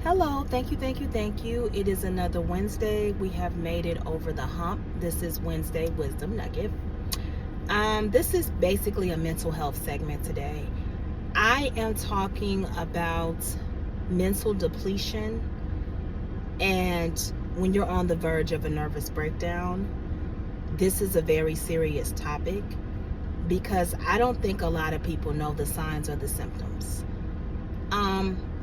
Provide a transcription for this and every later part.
Hello, thank you. It is another Wednesday. We have made it over the hump. This is Wednesday Wisdom Nugget. This is basically a mental health segment today. I am talking about mental depletion and when you're on the verge of a nervous breakdown. This is a very serious topic because I don't think a lot of people know the signs or the symptoms.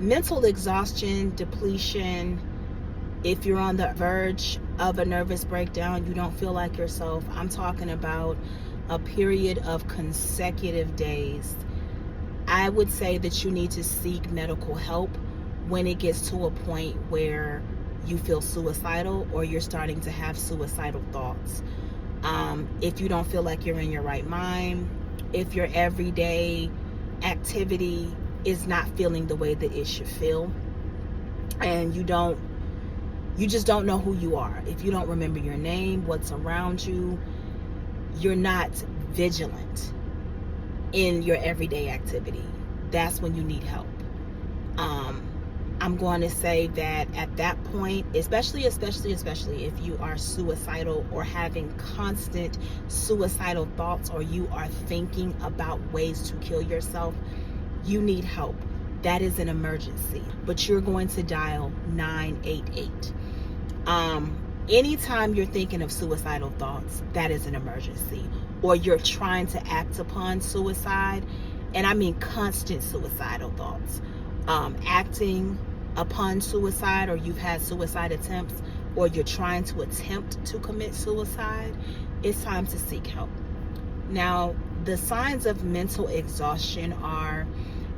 Mental exhaustion, depletion, if you're on the verge of a nervous breakdown, you don't feel like yourself. I'm talking about a period of consecutive days. I would say that you need to seek medical help when it gets to a point where you feel suicidal or you're starting to have suicidal thoughts. If you don't feel like you're in your right mind, if your everyday activity is not feeling the way that it should feel, and you just don't know who you are. If you don't remember your name, what's around you, you're not vigilant in your everyday activity, that's when you need help. I'm going to say that at that point, especially if you are suicidal or having constant suicidal thoughts, or you are thinking about ways to kill yourself, you need help. That is an emergency, but you're going to dial 988. Anytime you're thinking of suicidal thoughts, that is an emergency, or you're trying to act upon suicide, and I mean constant suicidal thoughts, acting upon suicide, or you've had suicide attempts, or you're trying to attempt to commit suicide, it's time to seek help. Now, the signs of mental exhaustion are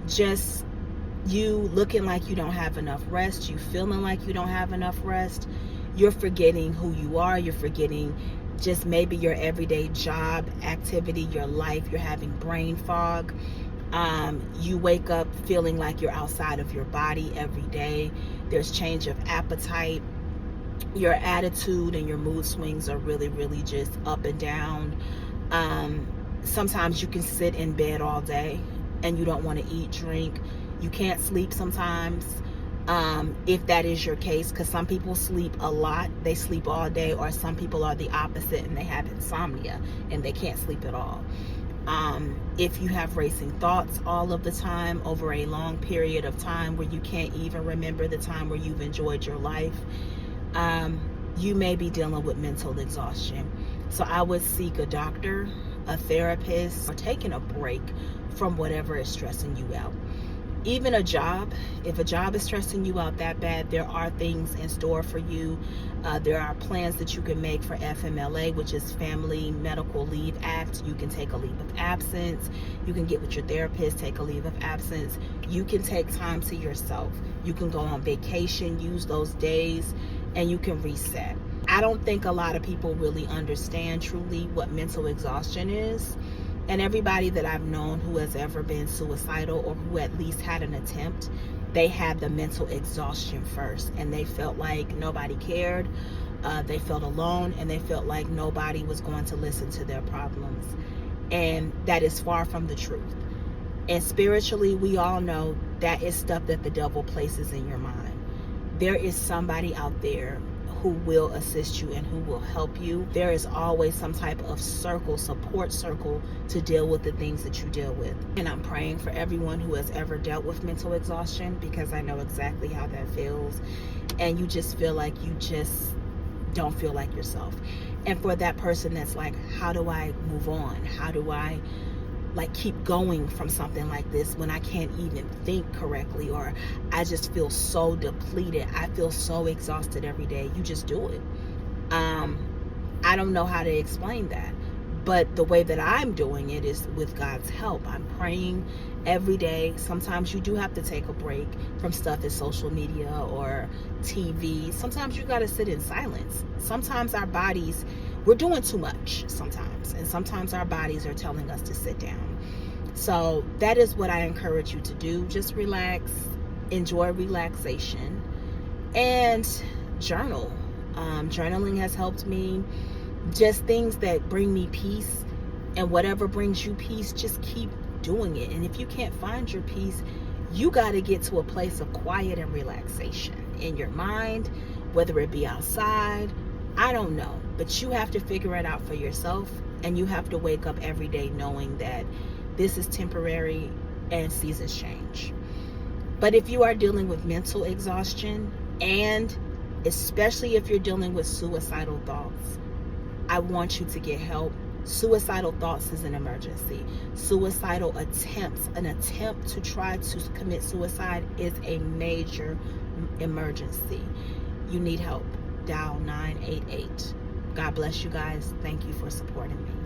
just you looking like you don't have enough rest, you feeling like you don't have enough rest, you're forgetting who you are, you're forgetting just maybe your everyday job activity, your life, you're having brain fog. You wake up feeling like you're outside of your body every day. There's change of appetite. Your attitude and your mood swings are really just up and down. Sometimes you can sit in bed all day and you don't want to eat, drink. You can't sleep sometimes, if that is your case, because some people sleep a lot, they sleep all day, or some people are the opposite and they have insomnia and they can't sleep at all. If you have racing thoughts all of the time over a long period of time where you can't even remember the time where you've enjoyed your life, you may be dealing with mental exhaustion. So I would seek a doctor, a therapist, or taking a break from whatever is stressing you out. Even a job, if a job is stressing you out that bad, there are things in store for you. There are plans that you can make for FMLA, which is Family Medical Leave Act. You can take a leave of absence. You can get with your therapist, take a leave of absence. You can take time to yourself. You can go on vacation, use those days, and you can reset. I don't think a lot of people really understand truly what mental exhaustion is. And everybody that I've known who has ever been suicidal, or who at least had an attempt, they had the mental exhaustion first, and they felt like nobody cared. They felt alone, and they felt like nobody was going to listen to their problems. And that is far from the truth. And spiritually, we all know that is stuff that the devil places in your mind. There is somebody out there who will assist you and who will help you. There is always some type of support circle to deal with the things that you deal with. And I'm praying for everyone who has ever dealt with mental exhaustion, because I know exactly how that feels. And you just feel like you just don't feel like yourself. And for that person that's like, how do I move on? How do I keep going from something like this when I can't even think correctly, or I just feel so depleted, I feel so exhausted every day? You just do it. I don't know how to explain that, but the way that I'm doing it is with God's help. I'm praying every day. Sometimes you do have to take a break from stuff in social media or TV. Sometimes you got to sit in silence. Sometimes our bodies, we're doing too much sometimes, and sometimes our bodies are telling us to sit down. So that is what I encourage you to do. Just relax, enjoy relaxation, and journal. Journaling has helped me. Just things that bring me peace, and whatever brings you peace, just keep doing it. And if you can't find your peace, You got to get to a place of quiet and relaxation in your mind, whether it be outside. I don't know, but you have to figure it out for yourself, and you have to wake up every day knowing that this is temporary and seasons change. But if you are dealing with mental exhaustion, and especially if you're dealing with suicidal thoughts, I want you to get help. Suicidal thoughts is an emergency. Suicidal attempts, an attempt to try to commit suicide, is a major emergency. You need help. Dial 988. God bless you guys. Thank you for supporting me.